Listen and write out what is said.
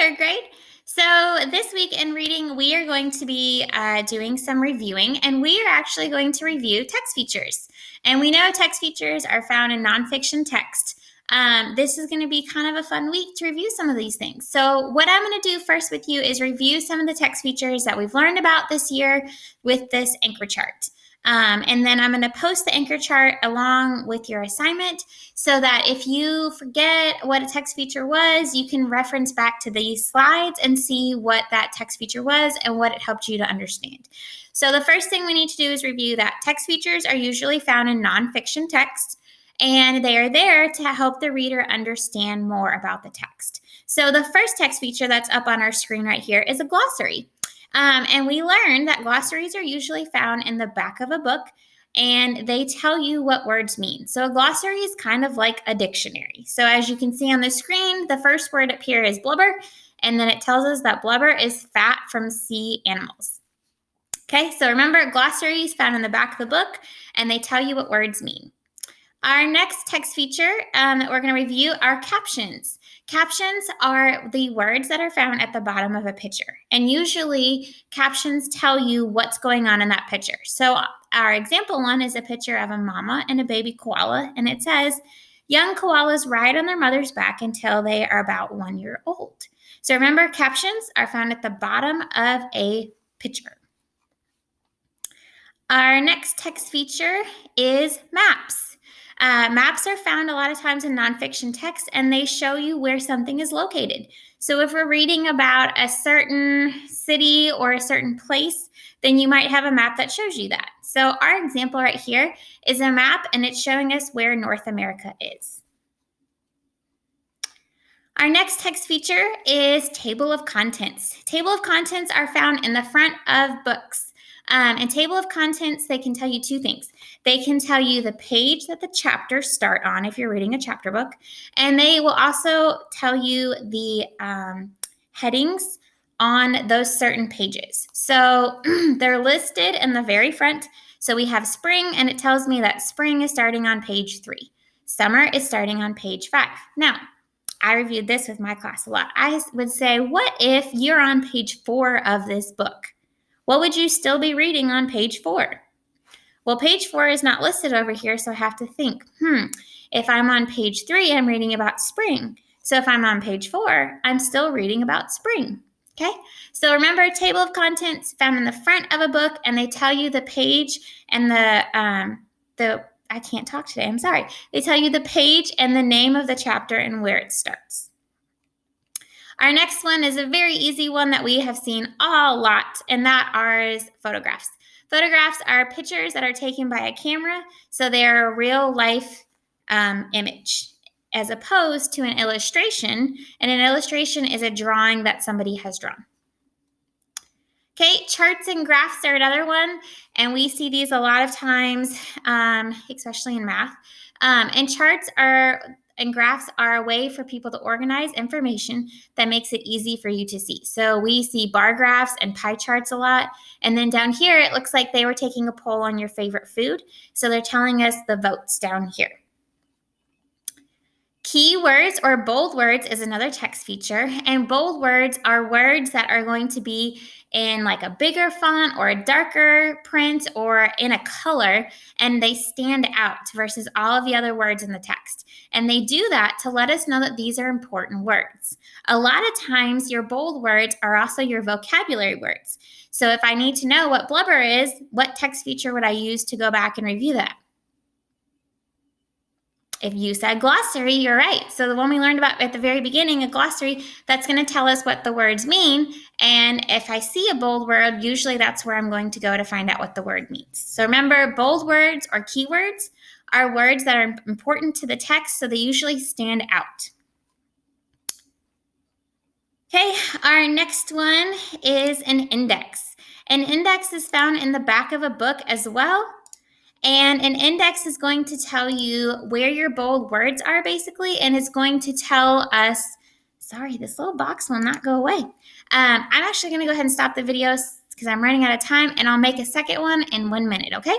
third grade. So this week in reading, we are going to be doing some reviewing, and we are actually going to review text features. And we know text features are found in nonfiction text. This is going to be kind of a fun week to review some of these things. So what I'm going to do first with you is review some of the text features that we've learned about this year with this anchor chart. And then I'm going to post the anchor chart along with your assignment so that if you forget what a text feature was, you can reference back to these slides and see what that text feature was and what it helped you to understand. So the first thing we need to do is review that text features are usually found in nonfiction text, and they are there to help the reader understand more about the text. So the first text feature that's up on our screen right here is a glossary. And we learned that glossaries are usually found in the back of a book, and they tell you what words mean. So a glossary is kind of like a dictionary. So as you can see on the screen, the first word up here is blubber, and then it tells us that blubber is fat from sea animals. Okay, so remember, glossaries found in the back of the book, and they tell you what words mean. Our next text feature that we're going to review are captions. Captions are the words that are found at the bottom of a picture. And usually captions tell you what's going on in that picture. So our example one is a picture of a mama and a baby koala. And it says, young koalas ride on their mother's back until they are about 1 year old. So remember, captions are found at the bottom of a picture. Our next text feature is maps. Maps are found a lot of times in nonfiction text, and they show you where something is located. So if we're reading about a certain city or a certain place, then you might have a map that shows you that. So our example right here is a map, and it's showing us where North America is. Our next text feature is table of contents. Table of contents are found in the front of books. And table of contents, they can tell you two things. They can tell you the page that the chapters start on if you're reading a chapter book, and they will also tell you the headings on those certain pages. So they're listed in the very front. So we have spring, and it tells me that spring is starting on page 3. Summer is starting on page 5. Now, I reviewed this with my class a lot. I would say, what if you're on page 4 of this book? What would you still be reading on page 4? Well, page 4 is not listed over here, so I have to think, if I'm on page 3, I'm reading about spring. So if I'm on page 4, I'm still reading about spring. Okay? So remember, table of contents found in the front of a book, and they tell you the page and I can't talk today, I'm sorry. They tell you the page and the name of the chapter and where it starts. Our next one is a very easy one that we have seen a lot, and that is photographs. Photographs are pictures that are taken by a camera, so they're a real life image, as opposed to an illustration. And an illustration is a drawing that somebody has drawn. Okay, charts and graphs are another one, and we see these a lot of times, especially in math. And charts and graphs are a way for people to organize information that makes it easy for you to see. So we see bar graphs and pie charts a lot. And then down here, it looks like they were taking a poll on your favorite food. So they're telling us the votes down here. Keywords or bold words is another text feature, and bold words are words that are going to be in like a bigger font or a darker print or in a color, and they stand out versus all of the other words in the text. And they do that to let us know that these are important words. A lot of times your bold words are also your vocabulary words. So if I need to know what blubber is, what text feature would I use to go back and review that? If you said glossary, you're right. So the one we learned about at the very beginning, a glossary, that's going to tell us what the words mean. And if I see a bold word, usually that's where I'm going to go to find out what the word means. So remember, bold words or keywords are words that are important to the text, so they usually stand out. Okay, our next one is an index. An index is found in the back of a book as well. And an index is going to tell you where your bold words are, basically, and it's going to tell us, sorry, this little box will not go away. I'm actually going to go ahead and stop the video because I'm running out of time, and I'll make a second one in 1 minute, okay?